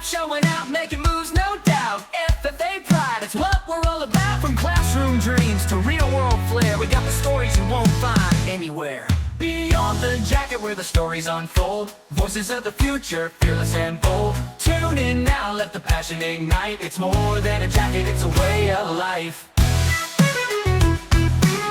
showing out, making moves, no doubt. FFA pride, it's what we're all about. From classroom dreams to real world flair, we got the stories you won't find anywhere. Beyond the jacket where the stories unfold, voices of the future, fearless and bold. Tune in now, let the passion ignite. It's more than a jacket, it's a way of life.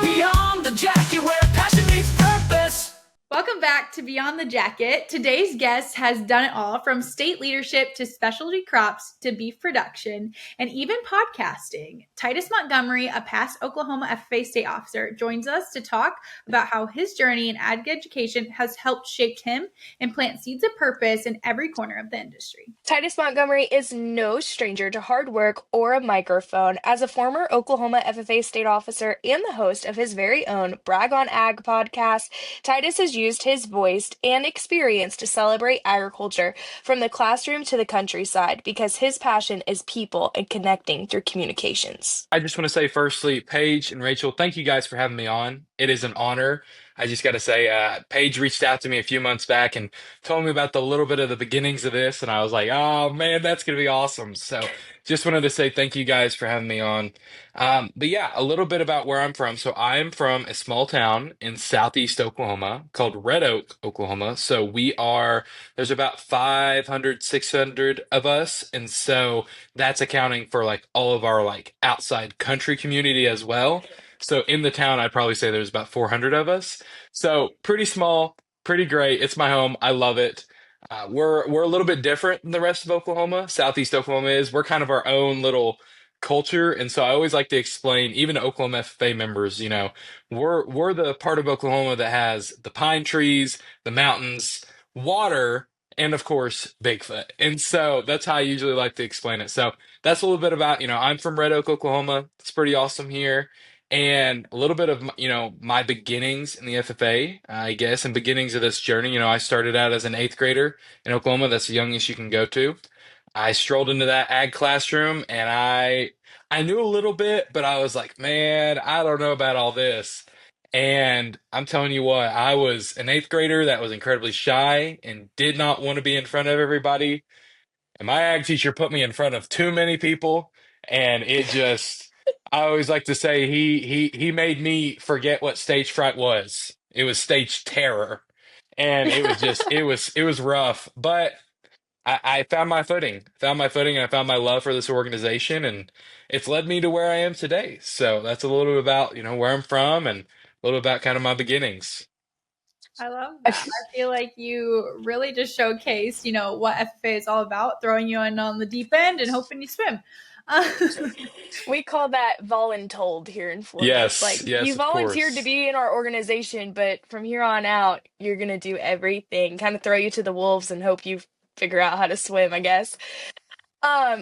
Beyond the jacket where passion meets purpose. Welcome back to Beyond the Jacket. Today's guest has done it all, from state leadership to specialty crops to beef production and even podcasting. Titus Montgomery, a past Oklahoma FFA State Officer, joins us to talk about how his journey in ag education has helped shape him and plant seeds of purpose in every corner of the industry. Titus Montgomery is no stranger to hard work or a microphone. As a former Oklahoma FFA State Officer and the host of his very own Brag on Ag podcast, Titus has used his voice and experience to celebrate agriculture from the classroom to the countryside because his passion is people and connecting through communications. I just want to say, firstly, Paige and Rachel, thank you guys for having me on. It is an honor. I just got to say, Paige reached out to me a few months back and told me about the little bit of the beginnings of this, and I was like, oh man, that's going to be awesome. So just wanted to say thank you guys for having me on. But yeah, a little bit about where I'm from. So I'm from a small town in southeast Oklahoma called Red Oak, Oklahoma. So there's about 500, 600 of us. And so that's accounting for like all of our like outside country community as well. So in the town, I'd probably say there's about 400 of us. So pretty small, pretty great. It's my home. I love it. We're a little bit different than the rest of Oklahoma. Southeast Oklahoma is. We're kind of our own little culture, and so I always like to explain, even to Oklahoma FFA members, we're the part of Oklahoma that has the pine trees, the mountains, water, and of course Bigfoot. And so that's how I usually like to explain it. So that's a little bit about, I'm from Red Oak, Oklahoma. It's pretty awesome here. And a little bit of, my beginnings in the FFA, I guess, and beginnings of this journey. I started out as an eighth grader in Oklahoma. That's the youngest you can go to. I strolled into that ag classroom and I knew a little bit, but I was like, man, I don't know about all this. And I'm telling you what, I was an eighth grader that was incredibly shy and did not want to be in front of everybody. And my ag teacher put me in front of too many people, and it just I always like to say he made me forget what stage fright was. It was stage terror. And it was just it was rough. But I found my footing, and I found my love for this organization, and it's led me to where I am today. So that's a little bit about, where I'm from and a little bit about kind of my beginnings. I love that. I feel like you really just showcased, what FFA is all about, throwing you in on the deep end and hoping you swim. We call that voluntold here in Florida. Yes, yes, you of volunteered course. to be in our organization, but from here on out, you're going to do everything, kind of throw you to the wolves and hope you figure out how to swim, I guess.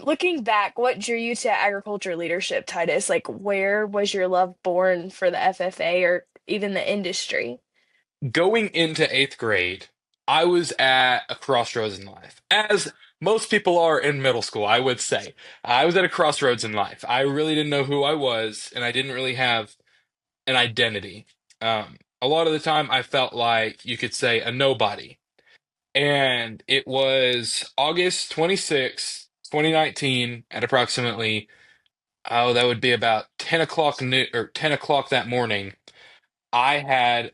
Looking back, what drew you to agriculture leadership, Titus? Like, where was your love born for the FFA or even the industry? Going into eighth grade, I was at a crossroads in life, as most people are in middle school, I would say. I was at a crossroads in life. I really didn't know who I was, and I didn't really have an identity. A lot of the time, I felt like you could say a nobody. And it was August 2019, at approximately, that would be about 10 o'clock or 10 o'clock that morning. I had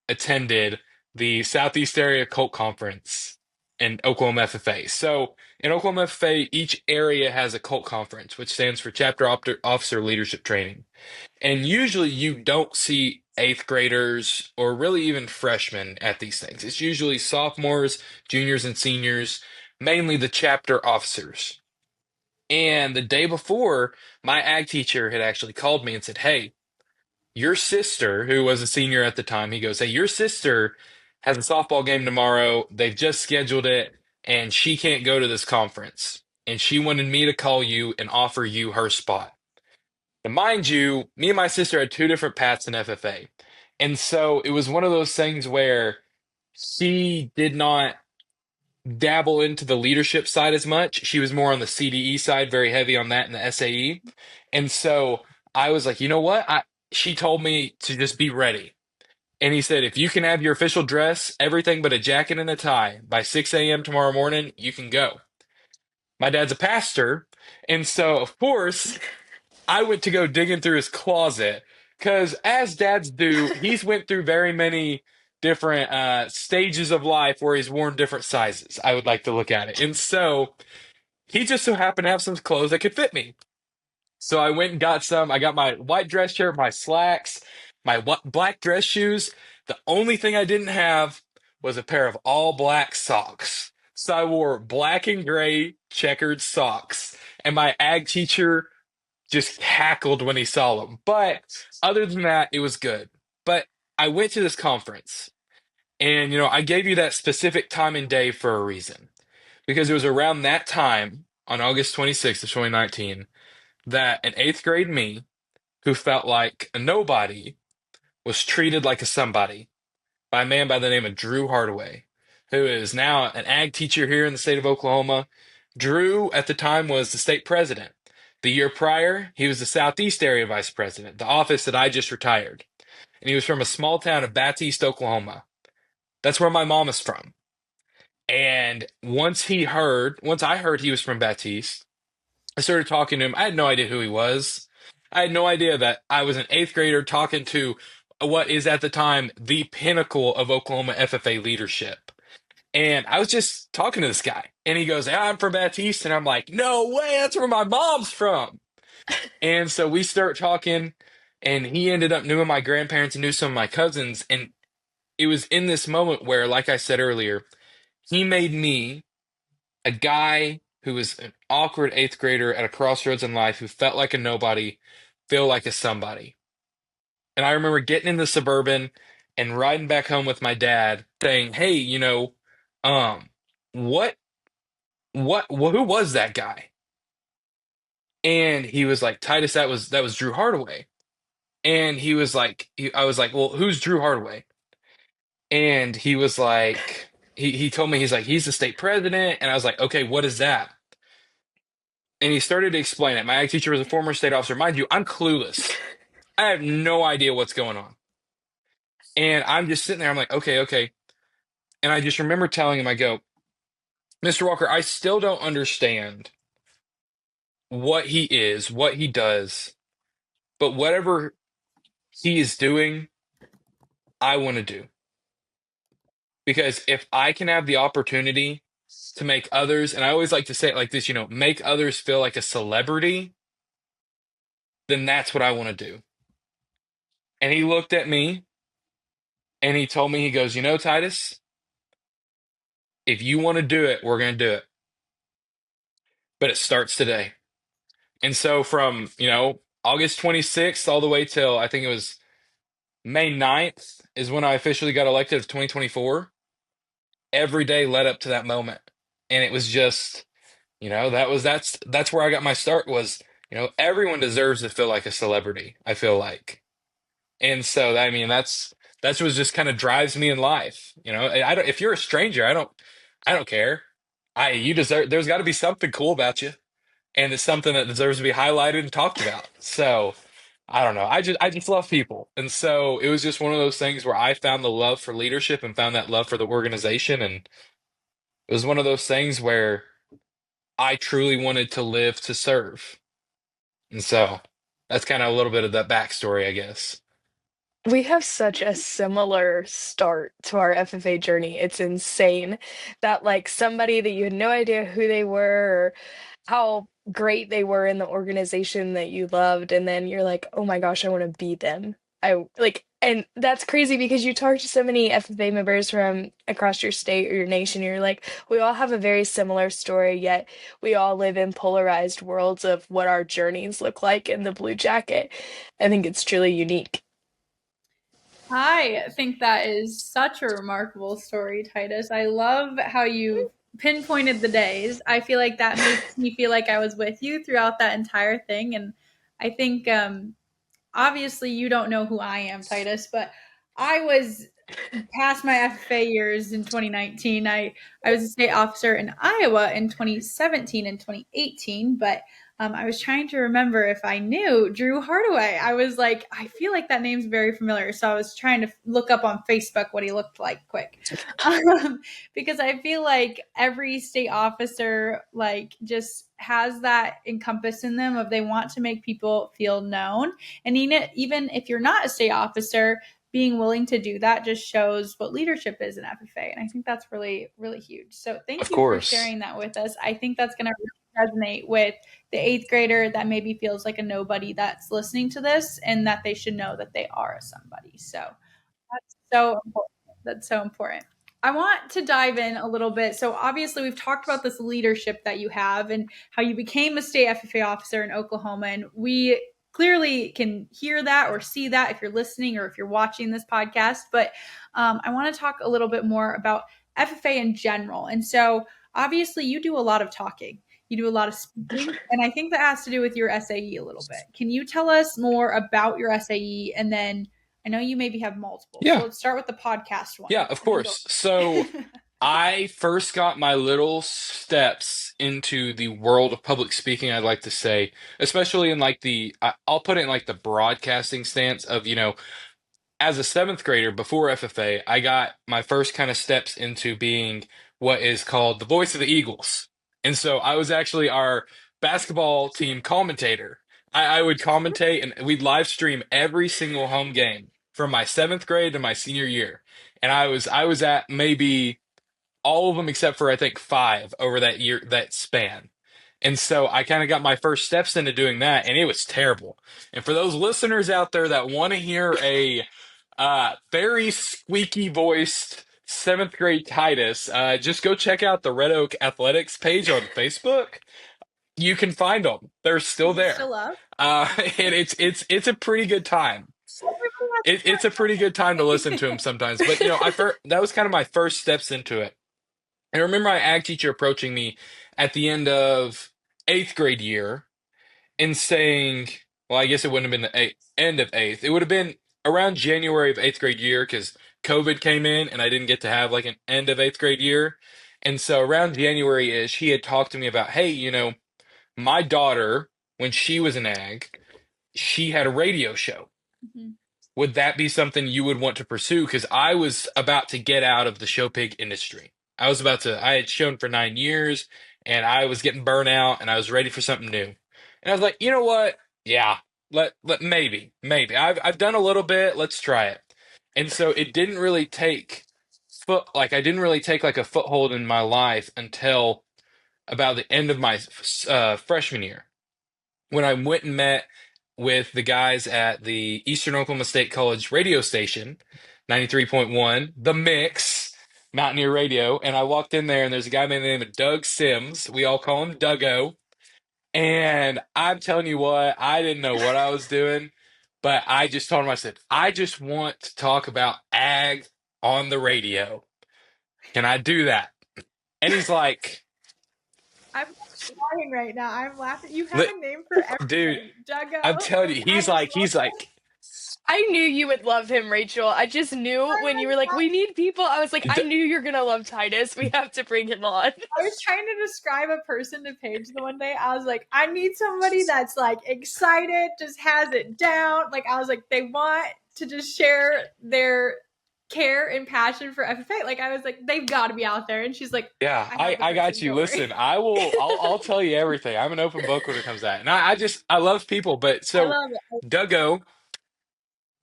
attended the Southeast Area Cult Conference in Oklahoma FFA. So in Oklahoma FFA, each area has a cult conference, which stands for Chapter Officer Leadership Training. And usually you don't see eighth graders or really even freshmen at these things. It's usually sophomores, juniors, and seniors, mainly the chapter officers. And the day before, my ag teacher had actually called me and said, hey, your sister, who was a senior at the time, he goes, hey, your sister has a softball game tomorrow. They've just scheduled it, and she can't go to this conference. And she wanted me to call you and offer you her spot. Now, mind you, me and my sister had two different paths in FFA. And so it was one of those things where she did not dabble into the leadership side as much. She was more on the CDE side, very heavy on that, and the SAE. And so I was like, you know what? She told me to just be ready. And he said, if you can have your official dress, everything but a jacket and a tie by 6 a.m. tomorrow morning, you can go. My dad's a pastor, and so of course I went to go digging through his closet because, as dads do, he's went through very many different stages of life where he's worn different sizes. I would like to look at it, and so he just so happened to have some clothes that could fit me. So I went and got some. I got my white dress shirt, my slacks, my black dress shoes. The only thing I didn't have was a pair of all black socks. So I wore black and gray checkered socks. And my ag teacher just cackled when he saw them. But other than that, it was good. But I went to this conference, and I gave you that specific time and day for a reason. Because it was around that time on August 26th of 2019 that an eighth grade me who felt like a nobody was treated like a somebody by a man by the name of Drew Hardaway, who is now an ag teacher here in the state of Oklahoma. Drew, at the time, was the state president. The year prior, he was the Southeast Area Vice President, the office that I just retired. And he was from a small town of Baptiste, Oklahoma. That's where my mom is from. And once I heard he was from Baptiste, I started talking to him. I had no idea who he was. I had no idea that I was an eighth grader talking to what is at the time the pinnacle of Oklahoma FFA leadership. And I was just talking to this guy, and he goes, "Yeah, I'm from Baptiste." And I'm like, "No way, that's where my mom's from." And so we start talking, and he ended up knowing my grandparents and knew some of my cousins. And it was in this moment where, like I said earlier, he made me a guy who was an awkward eighth grader at a crossroads in life who felt like a nobody, feel like a somebody. And I remember getting in the Suburban and riding back home with my dad saying, "Hey, um, what, who was that guy?" And he was like, "Titus, that was Drew Hardaway." And he was like, I was like, "Well, who's Drew Hardaway?" And he was like, he told me, he's like, "He's the state president." And I was like, "Okay, what is that?" And he started to explain it. My ag teacher was a former state officer. Mind you, I'm clueless. I have no idea what's going on. And I'm just sitting there. I'm like, okay, okay. And I just remember telling him, I go, "Mr. Walker, I still don't understand what he is, what he does, but whatever he is doing, I want to do. Because if I can have the opportunity to make others," and I always like to say it like this, make others feel like a celebrity, then that's what I want to do. And he looked at me and he told me, he goes, "Titus, if you want to do it, we're going to do it. But it starts today." And so from, August 26th all the way till I think it was May 9th is when I officially got elected of 2024. Every day led up to that moment. And it was just, that's where I got my start was, everyone deserves to feel like a celebrity, I feel like. And so, I mean, that's what just kind of drives me in life. I don't, if you're a stranger, I don't care. You deserve, there's got to be something cool about you, and it's something that deserves to be highlighted and talked about. So I don't know. I just love people. And so it was just one of those things where I found the love for leadership and found that love for the organization. And it was one of those things where I truly wanted to live to serve. And so that's kind of a little bit of that backstory, I guess. We have such a similar start to our FFA journey. It's insane that like somebody that you had no idea who they were or how great they were in the organization that you loved, and then you're like, "Oh my gosh, I want to be them." I like, and that's crazy because you talk to so many FFA members from across your state or your nation, you're like, we all have a very similar story, yet we all live in polarized worlds of what our journeys look like in the blue jacket. I think it's truly unique. I think that is such a remarkable story, Titus. I love how you pinpointed the days. I feel like that makes me feel like I was with you throughout that entire thing. And I think, obviously, you don't know who I am, Titus, but I was past my FFA years in 2019. I was a state officer in Iowa in 2017 and 2018, but I was trying to remember if I knew Drew Hardaway. I was like, I feel like that name's very familiar. So I was trying to look up on Facebook what he looked like quick. Because I feel like every state officer like just has that encompass in them of they want to make people feel known. And even if you're not a state officer, being willing to do that just shows what leadership is in FFA. And I think that's really, really huge. So thank Of you for course. sharing that with us. I think that's going to resonate with the eighth grader that maybe feels like a nobody that's listening to this, and that they should know that they are a somebody. So that's so important. That's so important. I want to dive in a little bit. So obviously we've talked about this leadership that you have and how you became a state FFA officer in Oklahoma. And we clearly can hear that or see that if you're listening or if you're watching this podcast. But I want to talk a little bit more about FFA in general. And so obviously you do a lot of talking. You do a lot of speaking, and I think that has to do with your SAE a little bit. Can you tell us more about your SAE? And then I know you maybe have multiple. So Yeah. let's start with the podcast Yeah, one of and then go. course. So I first got my little steps into the world of public speaking, I'd like to say, especially in like I'll put it in like the broadcasting stance of, as a seventh grader before FFA, I got my first kind of steps into being what is called the voice of the Eagles. And so I was actually our basketball team commentator. I would commentate and we'd live stream every single home game from my seventh grade to my senior year. And I was at maybe all of them except for I think five over that span. And so I kind of got my first steps into doing that, and it was terrible. And for those listeners out there that want to hear a very squeaky voiced seventh grade Titus, just go check out the Red Oak Athletics page on Facebook. You can find them; they're still Is it there, still up? and it's a pretty good time. It's a pretty good time to listen to them sometimes. But that was kind of my first steps into it. I remember my ag teacher approaching me at the end of eighth grade year and saying, well, I guess it wouldn't have been the end of eighth. It would have been around January of eighth grade year because COVID came in and I didn't get to have like an end of eighth grade year. And so around January-ish, he had talked to me about, hey, my daughter, when she was an ag, she had a radio show. Mhm. Would that be something you would want to pursue? Because I was about to get out of the show pig industry. I had shown for 9 years and I was getting burnt out and I was ready for something new. And I was like, you know what? Yeah, maybe. I've done a little bit. Let's try it. And so it didn't really I didn't really take like a foothold in my life until about the end of my freshman year when I went and met with the guys at the Eastern Oklahoma State College radio station, 93.1, The Mix, Mountaineer Radio. And I walked in there and there's a guy by the name of Doug Sims. We all call him Duggo. And I'm telling you what, I didn't know what I was doing, but I just told him, I said, I just want to talk about ag on the radio. Can I do that? And he's like, I'm laughing right now. I'm laughing. You have "Li- a name for dude, everybody. I'm Duggo. telling you, I he's love like, I knew you would love him, Rachel. I just knew when you were like, we need people. I was like, I knew you're gonna love Titus. We have to bring him on. I was trying to describe a person to Paige the one day. I was like, I need somebody that's like excited, just has it down. Like I was like, they want to just share their care and passion for FFA. Like I was like, they've got to be out there. And she's like, yeah, I have the I got person. you. Don't worry. Listen, I'll tell you everything. I'm an open book when it comes to that. And I love people, but I so love it. Duggo,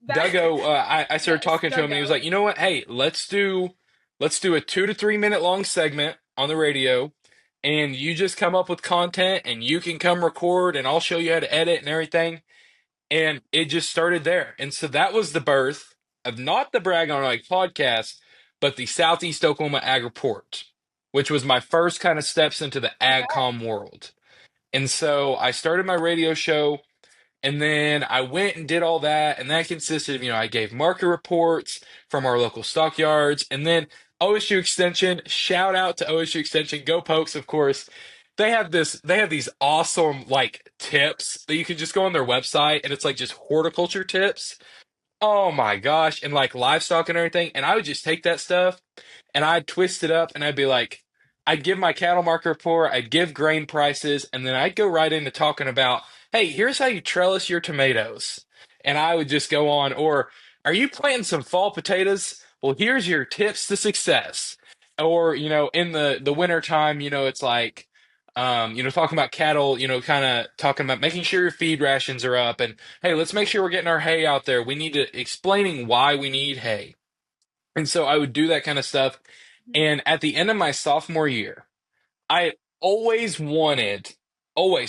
That, I started yes, talking to him and he was Duggo. like, you know what? Hey, let's do a 2 to 3 minute long segment on the radio and you just come up with content and you can come record and I'll show you how to edit and everything. And it just started there. And so that was the birth of not the Brag on Like podcast, but the Southeast Oklahoma Ag Report, which was my first kind of steps into the AgCom world. And so I started my radio show and then I went and did all that. And that consisted of, I gave market reports from our local stockyards. And then OSU Extension, shout out to OSU Extension, go Pokes, of course. They have these awesome like tips that you can just go on their website and it's like just horticulture tips. Oh my gosh. And like livestock and everything. And I would just take that stuff and I'd twist it up and I'd be like, I'd give my cattle market report, I'd give grain prices, and then I'd go right into talking about, hey, here's how you trellis your tomatoes. And I would just go on, or are you planting some fall potatoes? Well, here's your tips to success. Or, in the winter time, it's like, talking about cattle, kind of talking about making sure your feed rations are up and hey, let's make sure we're getting our hay out there. We need to explaining why we need hay. And so I would do that kind of stuff. And at the end of my sophomore year, I always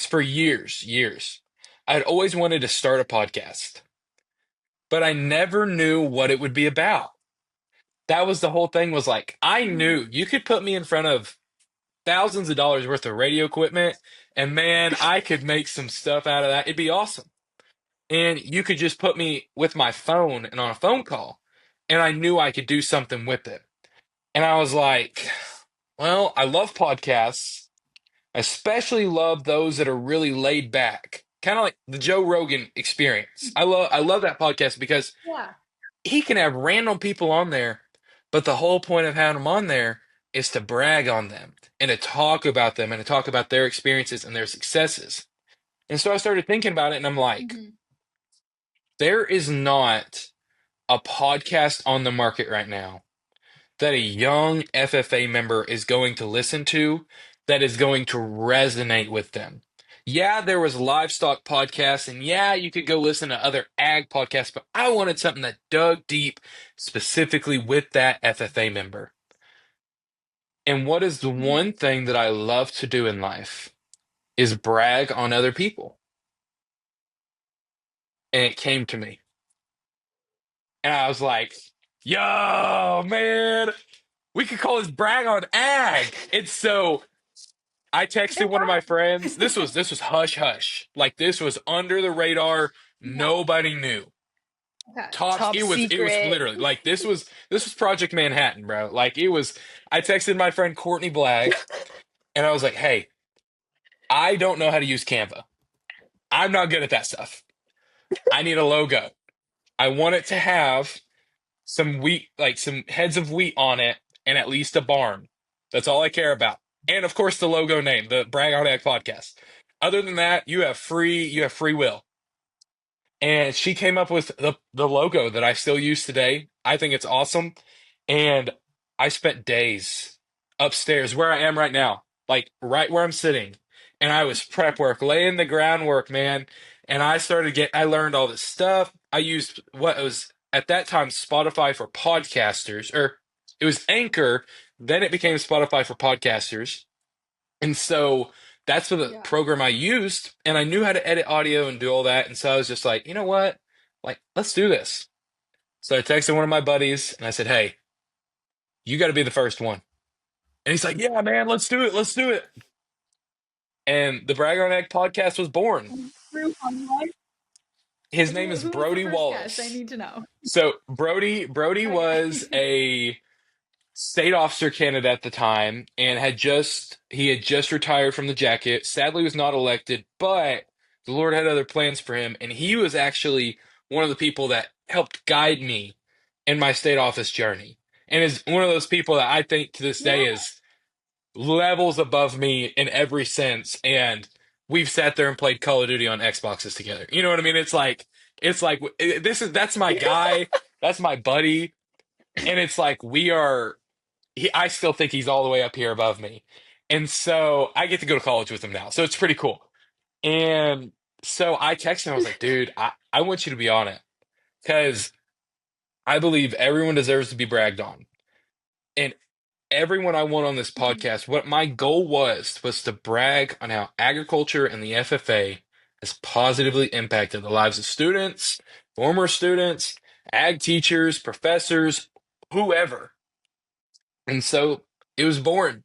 for years, I'd always wanted to start a podcast, but I never knew what it would be about. That was the whole thing was like, I knew you could put me in front of thousands of dollars worth of radio equipment, and man, I could make some stuff out of that. It'd be awesome. And you could just put me with my phone and on a phone call, and I knew I could do something with it. And I was like, well, I love podcasts. I especially love those that are really laid back, kind of like the Joe Rogan experience. I love that podcast because Yeah. he can have random people on there, but the whole point of having them on there is to brag on them and to talk about them and to talk about their experiences and their successes. And so I started thinking about it and I'm like, Mhm. there is not a podcast on the market right now that a young FFA member is going to listen to that is going to resonate with them. Yeah, there was livestock podcasts, and yeah, you could go listen to other ag podcasts, but I wanted something that dug deep specifically with that FFA member. And what is the one thing that I love to do in life is brag on other people. And it came to me. And I was like, yo, man, we could call this brag on ag. It's so I texted one of my friends. This was hush hush. Like this was under the radar. Nobody knew. Okay. Top It was secret. literally like this was Project Manhattan, bro. Like it was I texted my friend Courtney Blagg and I was like, "Hey, I don't know how to use Canva. I'm not good at that stuff. I need a logo. I want it to have some wheat, like some heads of wheat on it and at least a barn. That's all I care about. And of course the logo name, the Brag on Ag podcast. Other than that, you have free will." And she came up with the logo that I still use today. I think it's awesome. And I spent days upstairs where I am right now, like right where I'm sitting. And I was prep work, laying the groundwork, man. And I learned all this stuff. I used what was at that time Spotify for podcasters, or it was Anchor. Then it became Spotify for podcasters. And so that's the Yeah. program I used, and I knew how to edit audio and do all that. And so I was just like, you know what? Like, let's do this. So I texted one of my buddies and I said, hey, you got to be the first one. And he's like, yeah, man, let's do it. Let's do it. And the Brag on Egg podcast was born. His name is Who was the Brody first guest? I Wallace. need to know. So Brody was Okay. a state officer candidate at the time and he had just retired from the jacket. Sadly was not elected, but the Lord had other plans for him, and he was actually one of the people that helped guide me in my state office journey. And is one of those people that I think to this day Yeah. is levels above me in every sense. And we've sat there and played Call of Duty on Xboxes together. You know what I mean? That's my guy, that's my buddy, and it's like I still think he's all the way up here above me. And so I get to go to college with him now. So it's pretty cool. And so I texted him, I was like, dude, I want you to be on it because I believe everyone deserves to be bragged on. And everyone I want on this podcast, what my goal was to brag on how agriculture and the FFA has positively impacted the lives of students, former students, ag teachers, professors, whoever. And so it was born.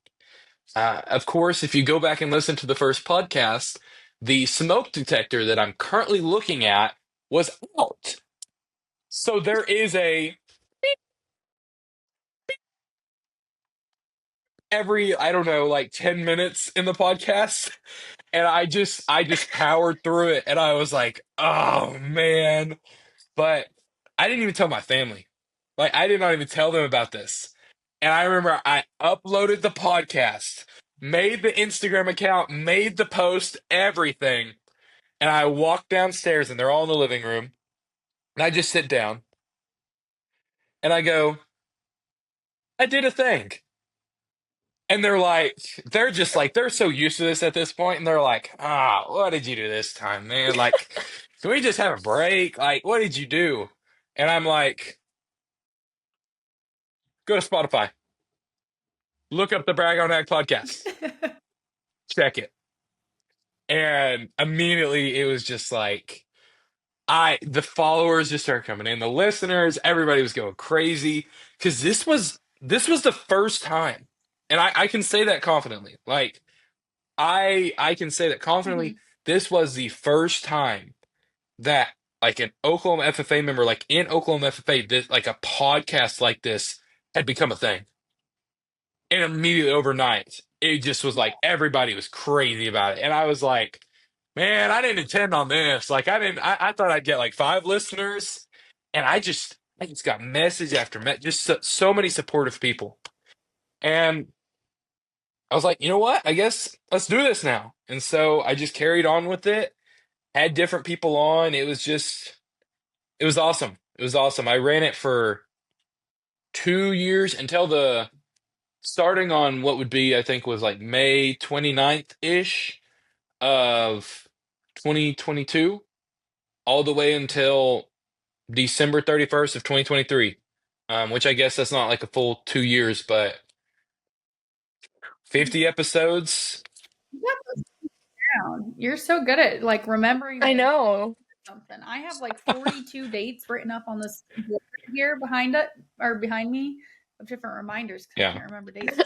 Of course, if you go back and listen to the first podcast, the smoke detector that I'm currently looking at was out. So there is a every, I don't know, like 10 minutes in the podcast. And I just powered through it. And I was like, oh man. But I didn't even tell my family. Like I did not even tell them about this. And I remember I uploaded the podcast, made the Instagram account, made the post, everything. And I walk downstairs and they're all in the living room. And I just sit down and I go, I did a thing. And they're just like, they're so used to this at this point, and they're like, what did you do this time, man? Like, can we just have a break? Like, what did you do? And I'm like, go to Spotify, look up the Brag on Ag podcast, check it. And immediately it was just like, the followers just started coming in, the listeners, everybody was going crazy because this was the first time, and I can say that confidently. Like, I can say that confidently. Mhm. This was the first time that like an Oklahoma FFA member, like in Oklahoma FFA, this like a podcast like this had become a thing. And immediately overnight, it just was like everybody was crazy about it. And I was like, man, I didn't intend on this. Like I thought I'd get like 5 listeners. And I just got message after message, just so many supportive people. And I was like, you know what? I guess let's do this now. And so I just carried on with it, had different people on. It was awesome. It was awesome. I ran it for 2 years until starting on what would be, I think was like May 29th-ish of 2022, all the way until December 31st of 2023. Which I guess that's not like a full 2 years, but 50 episodes. You got those down. You're so good at like remembering I the know. something. I have like 42 dates written up on this board here behind me of different reminders because I Yeah. can't remember dates.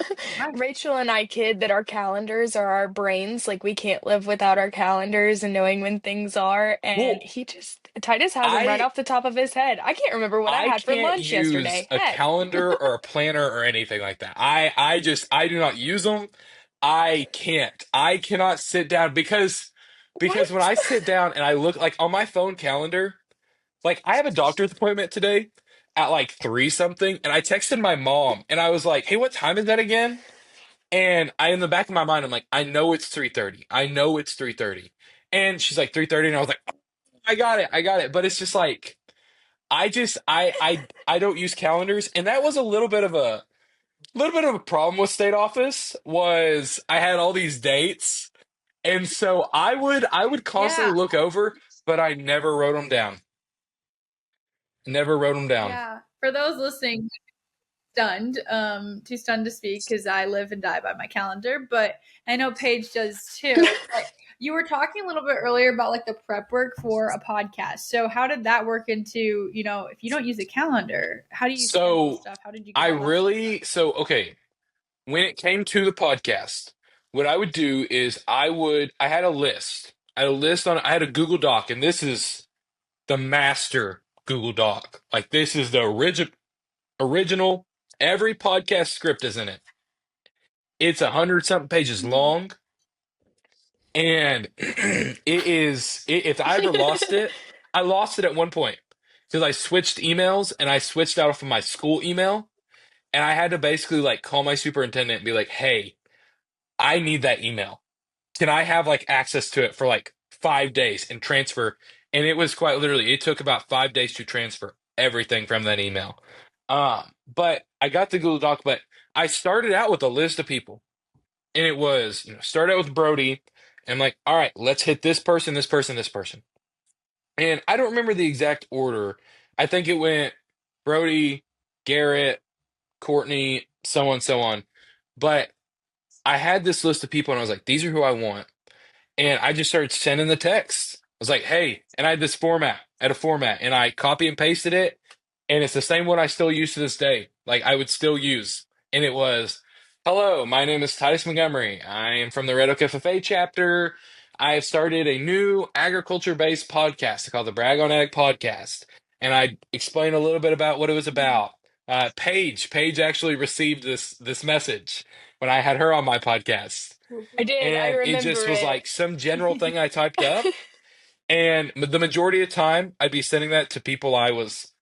Rachel and I kid that our calendars are our brains. Like we can't live without our calendars and knowing when things are. And Well, Titus has them right I off the top of his head. I can't remember what I I had for can't lunch use yesterday. a Heck. calendar or a planner or anything like that. I do not use them. I can't. I cannot sit down because when What? I sit down and I look like on my phone calendar, like I have a doctor's appointment today at like 3 something, and I texted my mom and I was like, "Hey, what time is that again?" And I in the back of my mind I'm like, "I know it's 3:30. I know it's 3:30." And she's like 3:30 and I was like, "Oh, I got it. I got it." But it's just like I don't use calendars, and that was a little bit of a problem with state office was I had all these dates, and so I would Yeah, constantly look over, but I never wrote them down. Never wrote them down. yeah. For those listening, too stunned to speak because I live and die by my calendar, but I know Paige does too. But you were talking a little bit earlier about like the prep work for a podcast. So how did that work into, if you don't use a calendar, how do you schedule So stuff? How did you get all that stuff done? okay, when it came to the podcast, what I would do is I had a list. I had a Google Doc, and this is the master Google Doc. Like this is the original. Every podcast script is in it. It's 100 something pages Mhm. long, and if I ever lost it, I lost it at one point because I switched emails and I switched out from my school email, and I had to basically like call my superintendent and be like, "Hey, I need that email. Can I have like access to it for like 5 days and transfer?" And it was quite literally, it took about 5 days to transfer everything from that email. But I got the Google Doc, but I started out with a list of people, and it was, start out with Brody, and I'm like, all right, let's hit this person, this person, this person. And I don't remember the exact order. I think it went Brody, Garrett, Courtney, so on, so on. But I had this list of people, and I was like, these are who I want. And I just started sending the text. I was like, hey, and I had this format, and I copy and pasted it. And it's the same one I still use to this day. Like I would still use. And it was, hello, my name is Titus Montgomery. I am from the Red Oak FFA chapter. I have started a new agriculture-based podcast called the Brag on Ag Podcast. And I explained a little bit about what it was about. Paige actually received this message when I had her on my podcast. I did. I And it just remember was it. like some general thing I typed up. And the majority of the time, I'd be sending that to people I was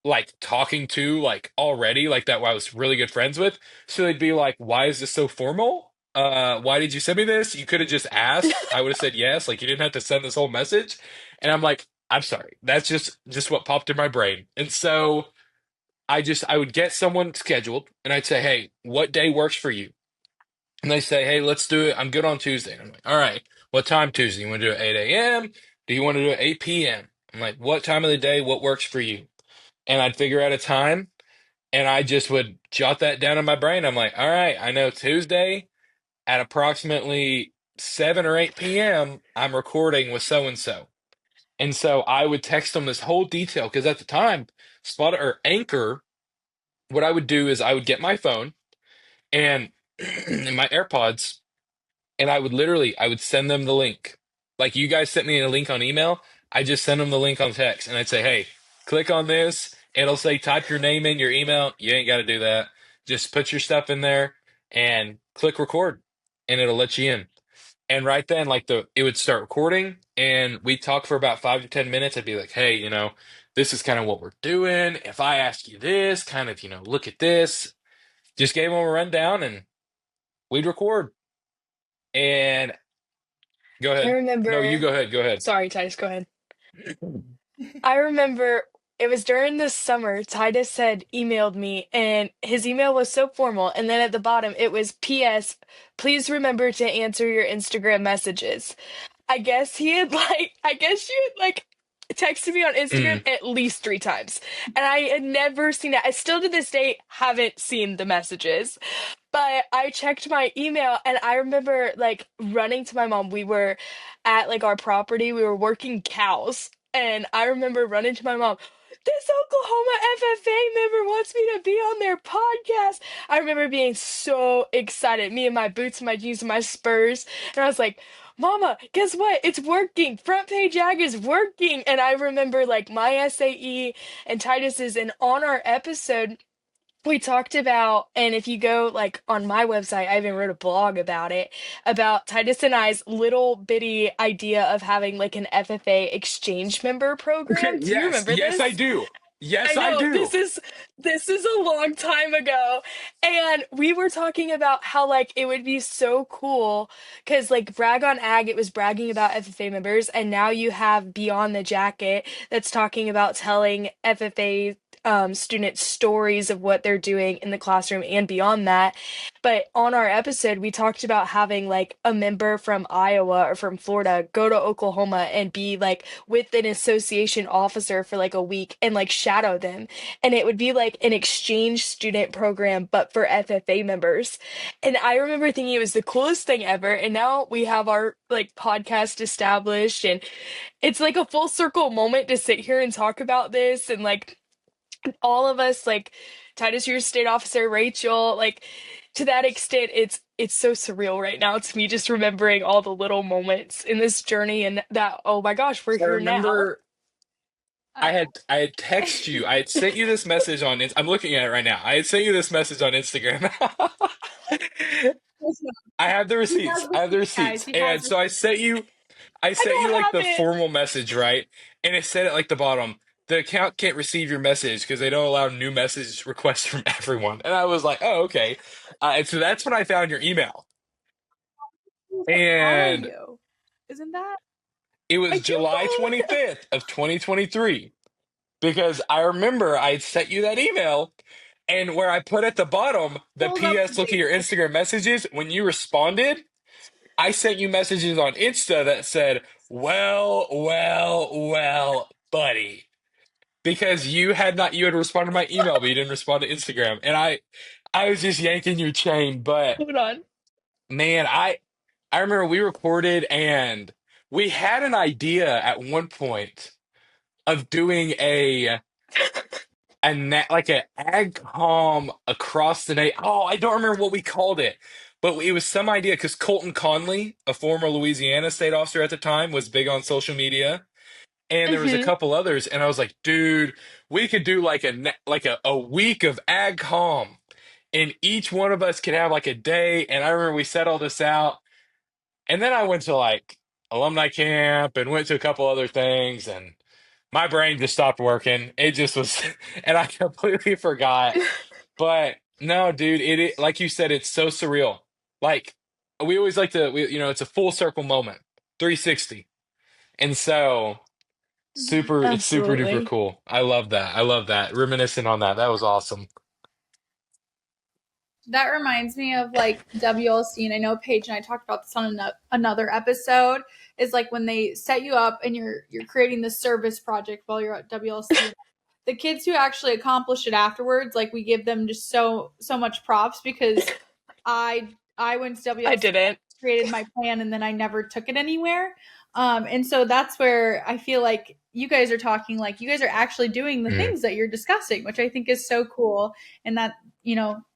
like talking to like already, like that I was really good friends with. So they'd be like, "Why is this so formal? Why did you send me this? You could have just asked. I would have said yes. Like you didn't have to send this whole message." And I'm like, "I'm sorry. That's just what popped in my brain." And so I would get someone scheduled and I'd say, "Hey, what day works for you?" And they say, "Hey, let's do it. I'm good on Tuesday." And I'm like, "All right, what time Tuesday? You want to do it 8 a.m.? Do you want to do it 8 p.m.?" I'm like, "What time of the day? What works for you?" And I'd figure out a time and I just would jot that down in my brain. I'm like, "All right, I know Tuesday at approximately 7 or 8 p.m., I'm recording with so and so." And so I would text them this whole detail because at the time, Spot or Anchor, what I would do is I would get my phone and in my AirPods, and I would send them the link. Like you guys sent me a link on email, I just send them the link on text, and I'd say, "Hey, click on this." It'll say type your name in your email. You ain't got to do that. Just put your stuff in there and click record, and it'll let you in. And right then, like it would start recording, and we'd talk for about 5 to 10 minutes. I'd be like, "Hey, this is kind of what we're doing. If I ask you this, kind of, look at this." Just gave them a rundown, and we'd record. And go I ahead. No, you remember, go ahead. Go ahead. sorry, Titus, go ahead. I remember it was during the summer, Titus had emailed me, and his email was so formal. And then at the bottom, it was PS, please remember to answer your Instagram messages. I guess you had like texted me on Instagram Mm. at least 3 times. And I had never seen that. I still to this day haven't seen the messages. But I checked my email and I remember like running to my mom. We were at like our property, we were working cows. And I remember running to my mom, this Oklahoma FFA member wants me to be on their podcast. I remember being so excited, me and my boots and my jeans and my spurs. And I was like, Mama, guess what? It's working. Front page ag is working. And I remember like my SAE and Titus's, and on our episode, we talked about, and if you go like on my website, I even wrote a blog about it, about Titus and I's little bitty idea of having like an FFA exchange member Okay, program. Do you yes, remember yes, I this? do. I Yes, I know do. this is a long time ago, and we were talking about how like it would be so cool because like Brag on Ag, it was bragging about FFA members, and now you have Beyond the Jacket that's talking about telling FFA students stories of what they're doing in the classroom and beyond that. But on our episode, we talked about having like a member from Iowa or from Florida go to Oklahoma and be like with an association officer for like a week and like shadow them. And it would be like an exchange student program, but for FFA members. And I remember thinking it was the coolest thing ever. And now we have our like podcast established, and it's like a full circle moment to sit here and talk about this. And like all of us, like Titus, your state officer, Rachel, like to that extent, it's so surreal right now to me just remembering all the little moments in this journey, and that, oh my gosh, we're I here now. remember Uh, I had text you. I had sent you this message on I'm looking at it right now. I had sent you this message on Instagram. I have the he receipts. has I have the receipts, guys. receipts. He has And so I I sent you don't like have the it. formal message, right? And it said at like the bottom, the account can't receive your message because they don't allow new message requests from everyone. And I was like, "Oh, okay." And so that's when I found your email. to follow And you. Isn't that? it I was do July follow him. 25th of 2023 because I remember I had sent you that email and where I put at the bottom the Pulls up the PS look at date. your Instagram messages when you responded, I sent you messages on Insta that said, "Well, well, well, buddy." Because you had responded to my email, but you didn't respond to Instagram. And I was just yanking your chain, but Hold on. man, I remember we recorded and we had an idea at one point of doing like an AgCom across the night. Oh, I don't remember what we called it, but it was some idea because Colton Conley, a former Louisiana state officer at the time, was big on social media, and there was a Hmm. couple others, and I was like, dude, we could do like a week of AgCom, and each one of us could have like a day. And I remember we set all this out, and then I went to like alumni camp and went to a couple other things, and my brain just stopped working. It just was, and I completely forgot. But no, dude, like you said, it's so surreal. Like we always like to, it's a full circle moment, 360. And so it's super duper Absolutely. cool. I love that. I love that. Reminiscing on that. That was awesome. That reminds me of like WLC, and I know Paige and I talked about this on another episode. Is like when they set you up and you're creating this service project while you're at WLC. The kids who actually accomplish it afterwards, like we give them just so much props because I went to I WLC, didn't. created my plan, and then I never took it anywhere. And so that's where I feel like you guys are talking like you guys are actually doing the Mm. things that you're discussing, which I think is so cool, and that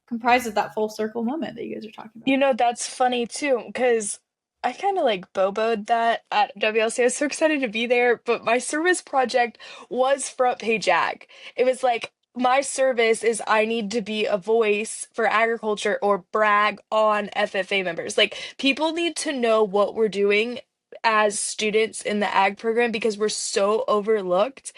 comprises that full circle moment that you guys are talking about. That's funny too, because I kind of like boboed that at WLC. I was so excited to be there, but my service project was front page ag. It was like, my service is I need to be a voice for agriculture or brag on FFA members. Like, people need to know what we're doing as students in the ag program because we're so overlooked.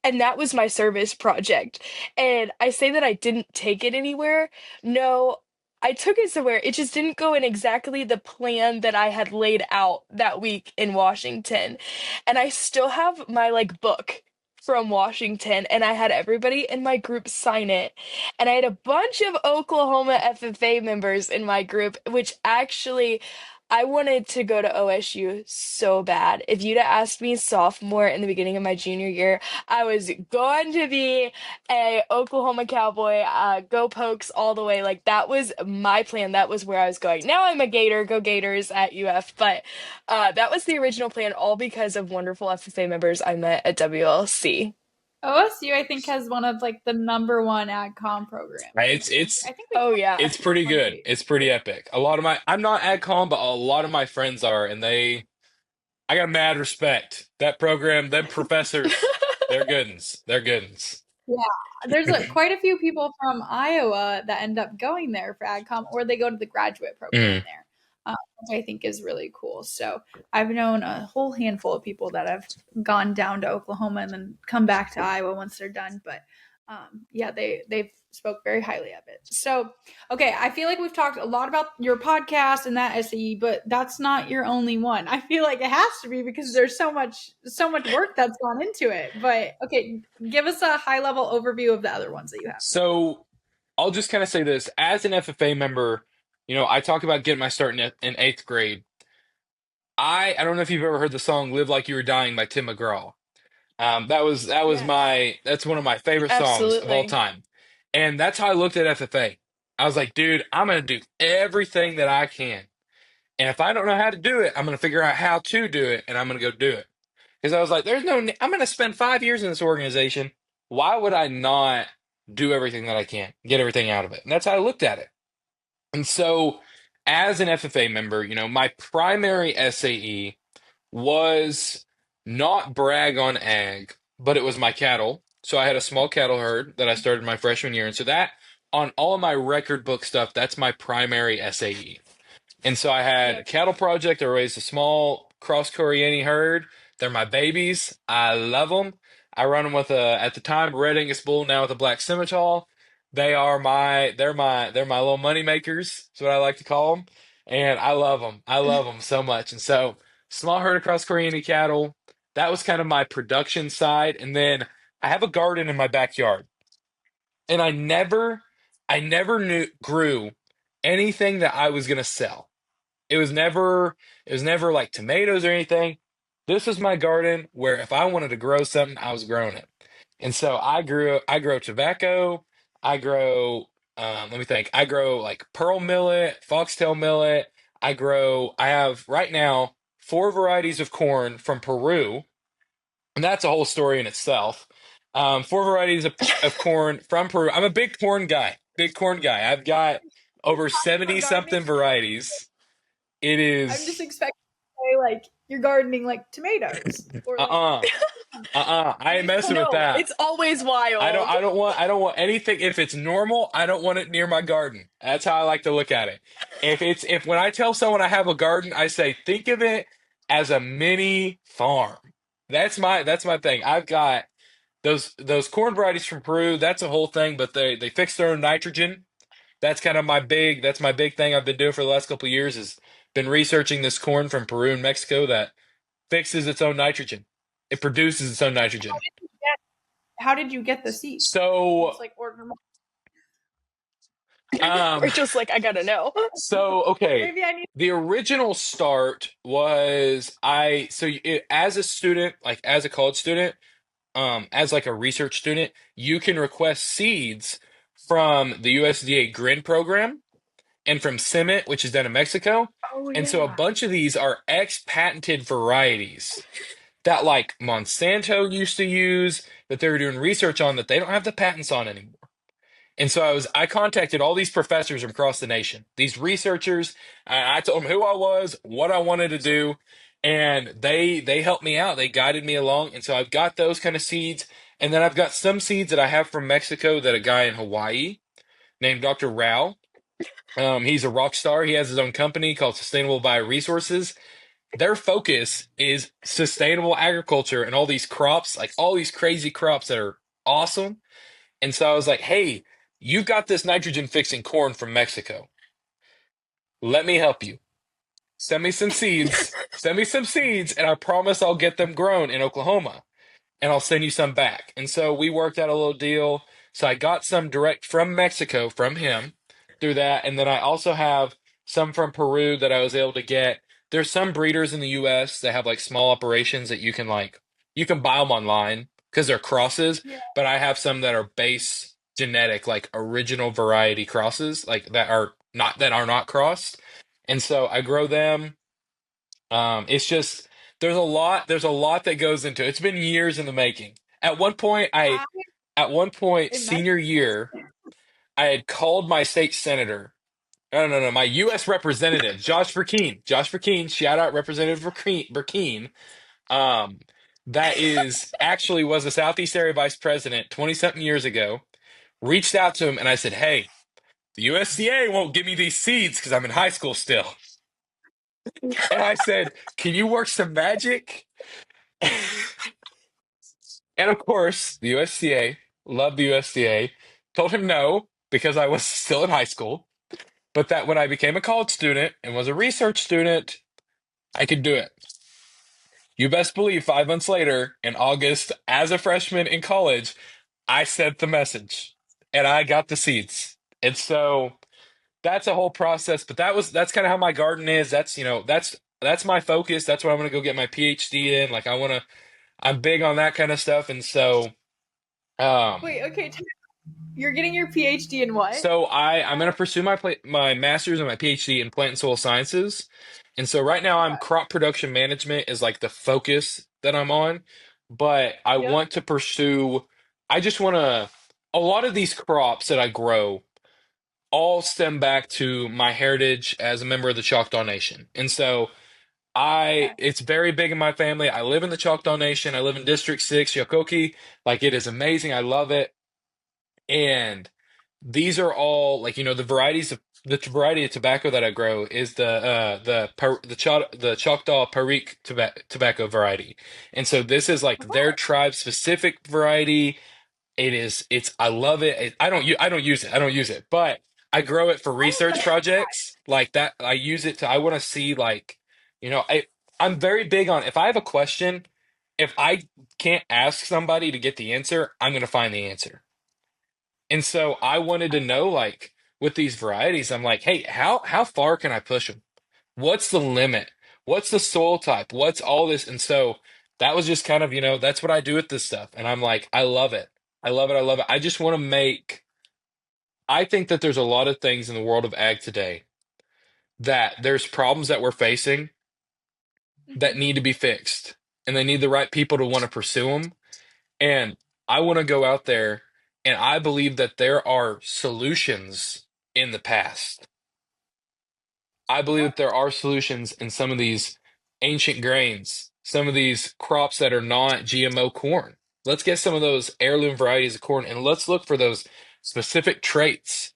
And that was my service project. And I say that I didn't take it anywhere. No, I took it somewhere. It just didn't go in exactly the plan that I had laid out that week in Washington. And I still have my like book from Washington, and I had everybody in my group sign it. And I had a bunch of Oklahoma FFA members in my group, which actually I wanted to go to OSU so bad. If you'd have asked me sophomore in the beginning of my junior year, I was going to be a Oklahoma Cowboy, go Pokes all the way. Like, that was my plan. That was where I was going. Now I'm a Gator, go Gators at UF. But that was the original plan, all because of wonderful FFA members I met at WLC. OSU, I think, has one of like the number one ag com programs. Right, I It's think. it's I think we Oh yeah. it's pretty one good. case. It's pretty epic. I'm not AdCom, but a lot of my friends are, and I got mad respect. That program, them professors, they're goodens. They're goodens. Yeah, there's quite a few people from Iowa that end up going there for AgCom, or they go to the graduate program Mm. there, which I think is really cool. So I've known a whole handful of people that have gone down to Oklahoma and then come back to Iowa once they're done. But yeah, they've spoke very highly of it. So okay, I feel like we've talked a lot about your podcast and that SAE, but that's not your only one. I feel like it has to be because there's so much work that's gone into it. But okay, give us a high level overview of the other ones that you have. So I'll just kind of say this. As an FFA member, I talk about getting my start in eighth grade. I don't know if you've ever heard the song "Live Like You Were Dying" by Tim McGraw. Yes. That's one of my favorite songs of all Absolutely. time. And that's how I looked at FFA. I was like, dude, I'm gonna do everything that I can. And if I don't know how to do it, I'm gonna figure out how to do it and I'm gonna go do it. Because I was like, I'm gonna spend 5 years in this organization. Why would I not do everything that I can, get everything out of it? And that's how I looked at it. And so as an FFA member, my primary SAE was not brag on ag, but it was my cattle. So I had a small cattle herd that I started my freshman year. And so that on all of my record book stuff, that's my primary SAE. And so I had a Yep. cattle project. I raised a small cross Coriani herd. They're my babies. I love them. I run them with at the time, Red Angus bull, now with a black Simmental. They're my little money makers. That's what I like to call them. And I love them. I love them so much. And so small herd of cross Coriani cattle. That was kind of my production side. And then I have a garden in my backyard. And I never grew anything that I was going to sell. It was never like tomatoes or anything. This was my garden where if I wanted to grow something, I was growing it. And so I grow tobacco. I grow let me think. I grow like pearl millet, foxtail millet. I have right now 4 varieties of corn from Peru, and that's a whole story in itself. 4 varieties of corn from Peru. I'm a big corn guy. Big corn guy. I've got over For 70 gardening, something varieties. It I'm just is expecting to say like you're gardening like tomatoes or like uh-uh. I ain't maybe messing with No, that. it's always I don't wild. I don't want I don't want anything if it's normal, I don't want it near my garden. That's how I like to look at it. If when I tell someone I have a garden, I say think of it as a mini farm. That's my thing. I've got those corn varieties from Peru. That's a whole thing, but they fix their own nitrogen. That's my big thing I've been doing for the last couple of years is been researching this corn from Peru and Mexico that fixes its own nitrogen. It produces its own How nitrogen. did you get how did you get the seeds? So Just like order them. um Rachel's like, I gotta know. so okay. Maybe I need. The original start was as a student, like as a college student, as like a research student, you can request seeds from the USDA GRIN program and from CIMMYT, which is done in Mexico. Oh And so a yeah. bunch of these are ex-patented varieties that like Monsanto used to use that they were doing research on that they don't have the patents on anymore. And so I contacted all these professors from across the nation, these researchers. I told them who I was, what I wanted to do, and they helped me out. They guided me along. And so I've got those kind of seeds. And then I've got some seeds that I have from Mexico that a guy in Hawaii named Dr. Rao. He's a rock star. He has his own company called Sustainable Bioresources. Their focus is sustainable agriculture and all these crops, like all these crazy crops that are awesome. And so I was like, hey, you've got this nitrogen fixing corn from Mexico. Let me help you. Send me some seeds. Send me some seeds, and I promise I'll get them grown in Oklahoma and I'll send you some back. And so we worked out a little deal. So I got some direct from Mexico from him through that. And then I also have some from Peru that I was able to get. There's some breeders in the US that have like small operations that you can buy them online because they're crosses, Yeah. but I have some that are base genetic, like original variety crosses, like that are not crossed. And so I grow them. It's just there's a lot that goes into it. It's been years in the making. At one point, I I at one point imagine. senior year, I had called my state senator. No, no, no, my U.S. representative, Josh Burkeen. Josh Burkeen, shout out Representative Burkeen. Um, that is actually was the Southeast Area Vice President 20 something years ago. Reached out to him and I said, "Hey, the USDA won't give me these seeds because I'm in high school still." And I said, "Can you work some magic?" And of course, the USDA, loved the USDA, told him no because I was still in high school, but that when I became a college student and was a research student, I could do it. You best believe 5 months later, in August, as a freshman in college, I sent the message and I got the seeds. And so that's a whole process, but that's kind of how my garden is. That's my focus. That's what I'm going to go get my PhD in. Like I'm big on that kind of stuff. And so, um, Wait, okay. You're getting your PhD in what? So I'm going to pursue my master's and my PhD in plant and soil sciences. And so right now I'm Okay. crop production management is like the focus that I'm on, but I Yep. want to pursue I just want to a lot of these crops that I grow all stem back to my heritage as a member of the Choctaw Nation. And so Okay. it's very big in my family. I live in the Choctaw Nation. I live in District 6, Yokoki. Like it is amazing. I love it. And these are all like the variety of tobacco that I grow is the Choctaw Perique tobacco variety, and so this is like their Oh, tribe specific variety. It's I love it. I don't use it, but I grow it for I research love projects like that. I use it to I want to see like I'm very big on if I have a question, if I can't ask somebody to get the answer, I'm gonna find the answer. And so I wanted to know, like, with these varieties, I'm like, hey, how far can I push them? What's the limit? What's the soil type? What's all this? And so that was just kind of, that's what I do with this stuff. And I'm like, I love it. I love it. I love it. I just want to I think that there's a lot of things in the world of ag today that there's problems that we're facing that Mhm. need to be fixed. And they need the right people to want to pursue them. And I want to go out there and I believe that there are solutions in the past. I believe that there are solutions in some of these ancient grains, some of these crops that are not GMO corn. Let's get some of those heirloom varieties of corn and let's look for those specific traits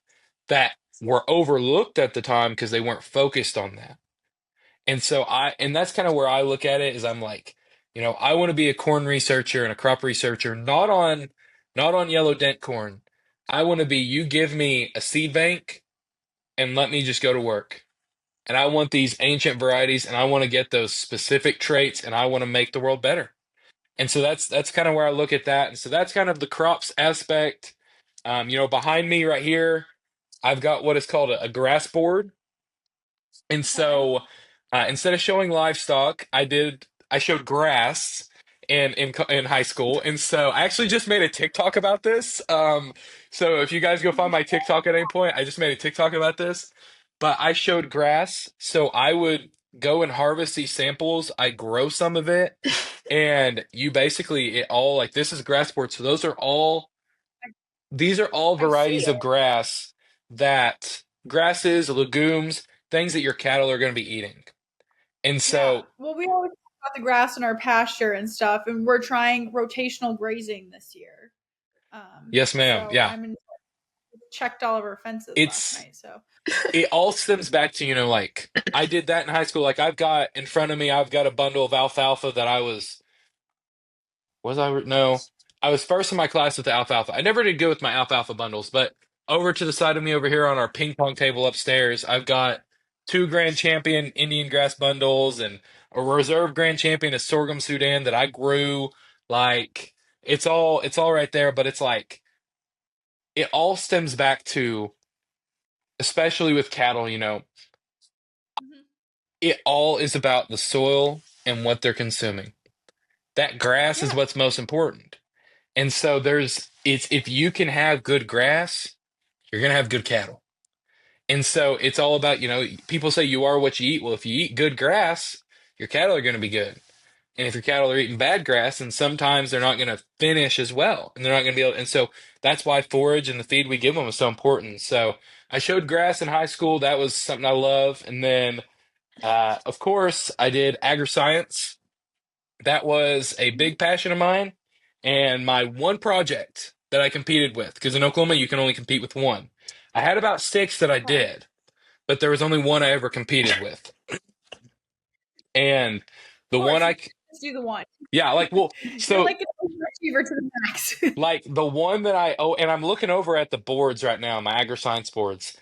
that were overlooked at the time because they weren't focused on that. And that's kind of where I look at it is I'm like, I want to be a corn researcher and a crop researcher, not on yellow dent corn. I want to be, you give me a seed bank and let me just go to work. And I want these ancient varieties and I want to get those specific traits and I want to make the world better. And so that's kind of where I look at that. And so that's kind of the crops aspect. Behind me right here, I've got what is called a grass board. And Okay. so instead of showing livestock, I showed grass in high school. And so I actually just made a TikTok about this. So if you guys go find my TikTok at any point, I just made a TikTok about this. But I showed grass, so I would go and harvest these samples. I grow some of it, and you basically it all like this is grass board. So these are all I see varieties it. of grass that grasses, legumes, things that your cattle are going to be eating. And Yeah. so, Well, we always talk about the grass in our pasture and stuff, and we're trying rotational grazing this year. yes, ma'am. So Yeah. I'm in, checked all of our fences last It's night. So it all stems back to, like I did that in high school. Like I've got in front of me, I've got a bundle of alfalfa that no, I was first in my class with the alfalfa. I never did good with my alfalfa bundles, but over to the side of me over here on our ping pong table upstairs, I've got two Grand Champion Indian grass bundles and a reserve Grand Champion of sorghum Sudan that I grew. Like it's all right there, but it's like it all stems back to, especially with cattle, mhm. it all is about the soil and what they're consuming. That grass is Yeah. what's most important. And so it's if you can have good grass, you're going to have good cattle. And so it's all about, people say you are what you eat. Well, if you eat good grass, your cattle are going to be good. And if your cattle are eating bad grass, then sometimes they're not going to finish as well. And they're not going to be able, and so that's why forage and the feed we give them is so important. So I showed grass in high school. That was something I love. And then, of course, I did agri-science. That was a Mhm. big passion of mine. And my one project that I competed with, because in Oklahoma you can only compete with one. I had about six that I Okay. did, but there was only one I ever competed with. And the Of one course, you just do the one. yeah, like, well, You're so like an overachiever to the max. like the one that and I'm looking over at the boards right now, my agri-science boards.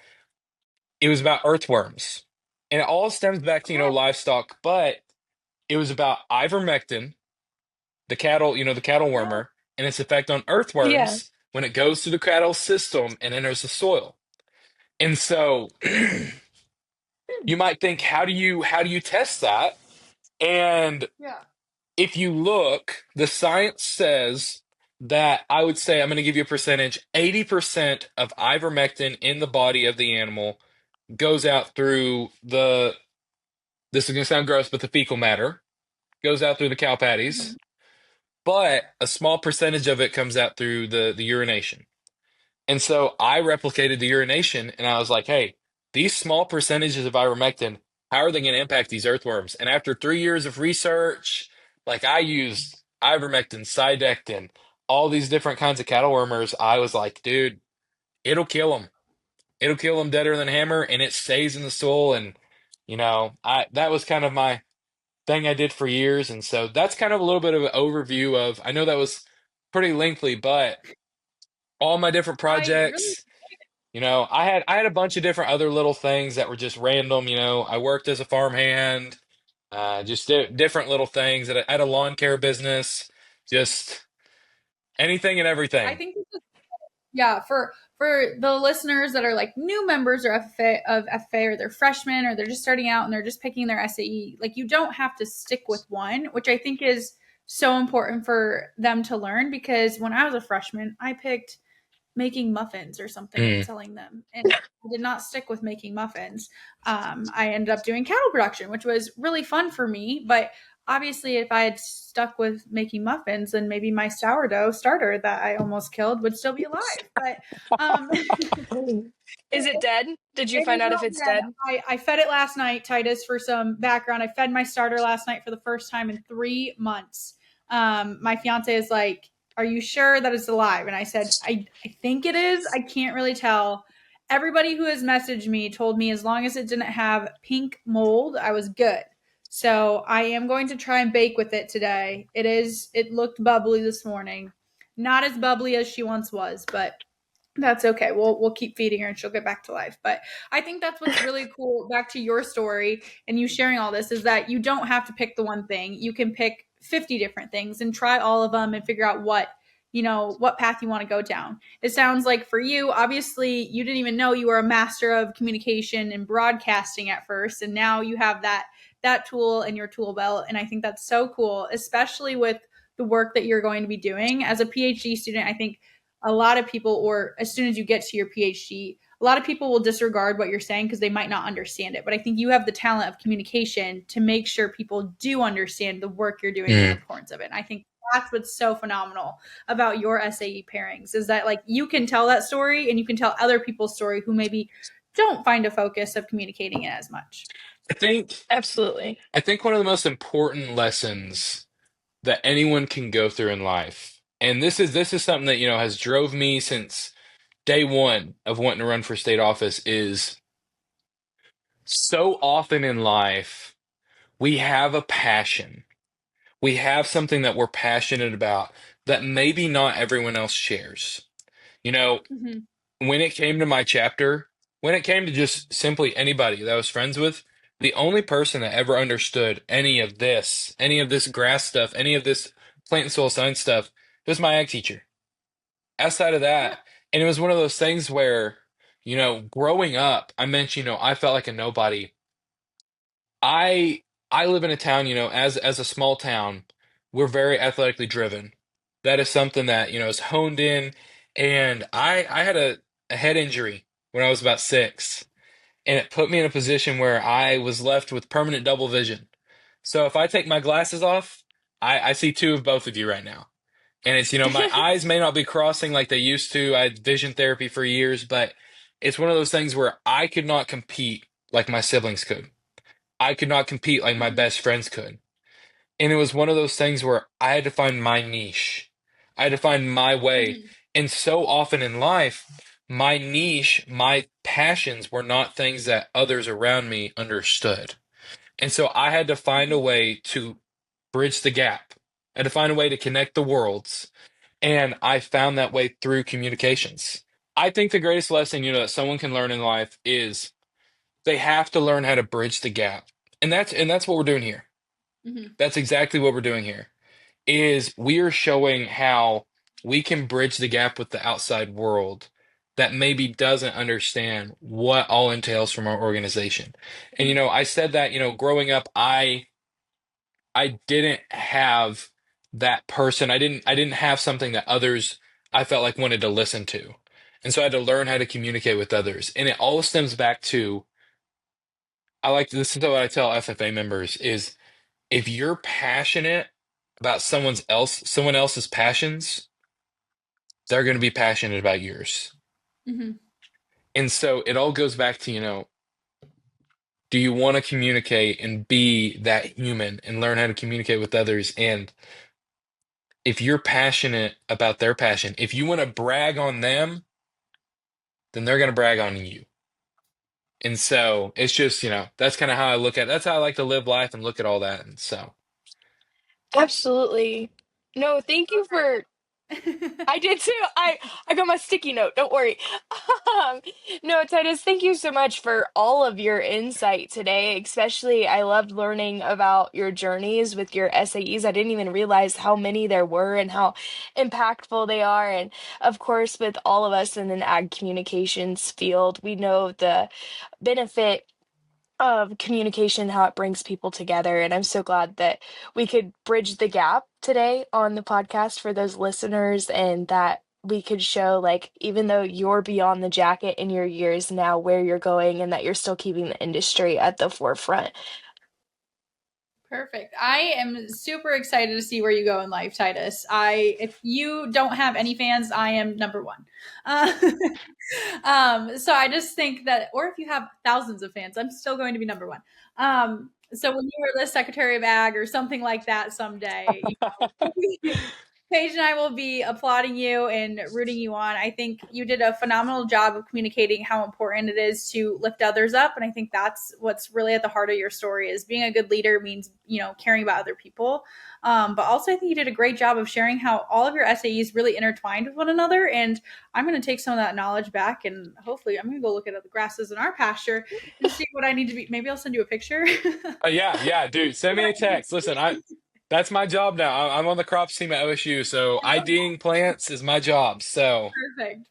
It was about earthworms. And it all stems back to, Okay. livestock, but it was about ivermectin, the cattle Yeah. wormer, and its effect on Yeah. earthworms when it goes through the cattle system and enters the soil. And so you might think, how do you test that? And Yeah. if you look, the science says that I would say I'm going to give you a percentage. 80% of ivermectin in the body of the animal goes out through this is going to sound gross, but the fecal matter goes out through the cow patties, Mhm. but a small percentage of it comes out through the urination. And so I replicated the urination and I was like, hey, these small percentages of ivermectin, how are they going to impact these earthworms? And after 3 years of research, like I used ivermectin, Cydectin, all these different kinds of cattle wormers, I was like, dude, it'll kill them. It'll kill them deader than a hammer and it stays in the soil. And, I that was kind of my thing I did for years. And so that's kind of a little bit of an overview of, I know that was pretty lengthy, but all my different I really, projects. I had a bunch of different other little things that were just random. I worked as a farmhand, just different little things. I had a lawn care business, just anything and I everything. think this is, yeah, for the listeners that are like new members or FFA or they're freshmen or they're just starting out and they're just picking their SAE, like you don't have to stick with one, which I think is so important for them to learn because when I was a freshman, I picked making muffins or something and Mm. selling them. And I did not stick with making muffins. I ended up doing cattle production, which was really fun for me. But obviously, if I had stuck with making muffins, then maybe my sourdough starter that I almost killed would still be alive. But Is it dead? Did you it find is out if not it's dead. dead? I fed it last night, Titus, for some background. I fed my starter last night for the first time in 3 months. My fiance is like, "Are you sure that it's alive?" And I said, I think it is. I can't really tell. Everybody who has messaged me told me as long as it didn't have pink mold, I was good. So I am going to try and bake with it today. It looked bubbly this morning. Not as bubbly as she once was, but that's okay. We'll keep feeding her and she'll get back to life. But I think that's what's really cool, back to your story and you sharing all this, is that you don't have to pick the one thing. You can pick 50 different things and try all of them and figure out what path you want to go down. It sounds like for you, obviously you didn't even know you were a master of communication and broadcasting at first, and now you have that tool in your tool belt. And I think that's so cool, especially with the work that you're going to be doing as a PhD student. I think a lot of people, or as soon as you get to your PhD, a lot of people will disregard what you're saying because they might not understand it. But I think you have the talent of communication to make sure people do understand the work you're doing and the importance of it. And I think that's what's so phenomenal about your SAE pairings, is that like you can tell that story and you can tell other people's story who maybe don't find a focus of communicating it as much. Absolutely. I think one of the most important lessons that anyone can go through in life, and this is something that has drove me since day one of wanting to run for state office, is so often in life we have a passion. We have something that we're passionate about that maybe not everyone else shares. You know, Mm-hmm. when it came to my chapter, when it came to just simply anybody that I was friends with, the only person that ever understood any of this grass stuff, any of this plant and soil science stuff, was my ag teacher. Outside of Yeah. that, and it was one of those things where, growing up, I meant, I felt like a nobody. I I live in a town, as a small town, we're very athletically driven. That is something that, is honed in. And I had a head injury when I was about 6, and it put me in a position where I was left with permanent double vision. So if I take my glasses off, I see two of both of you right now. And it's, my eyes may not be crossing like they used to. I had vision therapy for years, but it's one of those things where I could not compete like my siblings could. I could not compete like my Mm-hmm. best friends could. And it was one of those things where I had to find my niche. I had to find my way. Mm-hmm. And so often in life, my niche, my passions were not things that others around me understood. And so I had to find a way to bridge the gap. I had to find a way to connect the worlds. And I found that way through communications. I think the greatest lesson, that someone can learn in life is they have to learn how to bridge the gap. And that's what we're doing here. Mm-hmm. That's exactly what we're doing here. Is we are showing how we can bridge the gap with the outside world that maybe doesn't understand what all entails from our organization. And I said that, growing up, I didn't have that person. I didn't have something that others I felt like wanted to listen to. And so I had to learn how to communicate with others. And it all stems back to, I like to listen to what I tell FFA members is, if you're passionate about someone else's passions, they're going to be passionate about yours. Mm-hmm. And so it all goes back to, do you want to communicate and be that human and learn how to communicate with others? And if you're passionate about their passion, if you want to brag on them, then they're going to brag on you. And so it's just, that's kind of how I look at it. That's how I like to live life and look at all that. And so, Absolutely. No, thank you for I did too. I got my sticky note. Don't worry. Um, no, Titus, thank you so much for all of your insight today. Especially, I loved learning about your journeys with your SAEs. I didn't even realize how many there were and how impactful they are. And of course, with all of us in an ag communications field, we know the benefit of communication, how it brings people together. And I'm so glad that we could bridge the gap today on the podcast for those listeners, and that we could show, like, even though you're beyond the jacket in your years now, where you're going, and that you're still keeping the industry at the forefront. Perfect. I am super excited to see where you go in life, Titus. If you don't have any fans, I am number one. Uh, so I just think that, or if you have thousands of fans, I'm still going to be number one. So when you are the Secretary of Ag or something like that someday, Paige and I will be applauding you and rooting you on. I think you did a phenomenal job of communicating how important it is to lift others up. And I think that's what's really at the heart of your story is being a good leader means, caring about other people. But also I think you did a great job of sharing how all of your SAEs really intertwined with one another. And I'm going to take some of that knowledge back and hopefully I'm going to go look at the grasses in our pasture and see what I need to be. Maybe I'll send you a picture. Yeah, dude. Send me a text. Listen, that's my job now. I'm on the crops team at OSU, so IDing plants is my job. So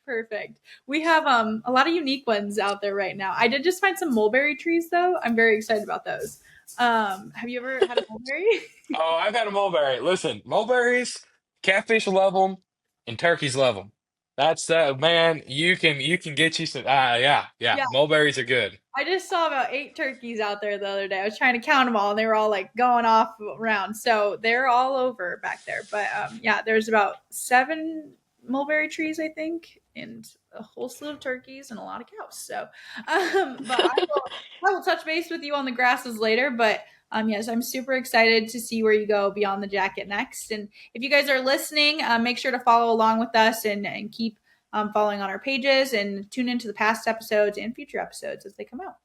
Perfect. We have a lot of unique ones out there right now. I did just find some mulberry trees though. I'm very excited about those. Have you ever had a mulberry? oh, I've had a mulberry. Listen, mulberries, catfish love them, and turkeys love them. That's man. You can get you some. Yeah. Yeah, Mulberries are good. I just saw about 8 turkeys out there the other day. I was trying to count them all, and they were all like going off around. So they're all over back there. But yeah, there's about 7 mulberry trees, I think, and a whole slew of turkeys and a lot of cows. So, but I will touch base with you on the grasses later. But yes, I'm super excited to see where you go beyond the jacket next. And if you guys are listening, make sure to follow along with us and keep following on our pages and tune into the past episodes and future episodes as they come out.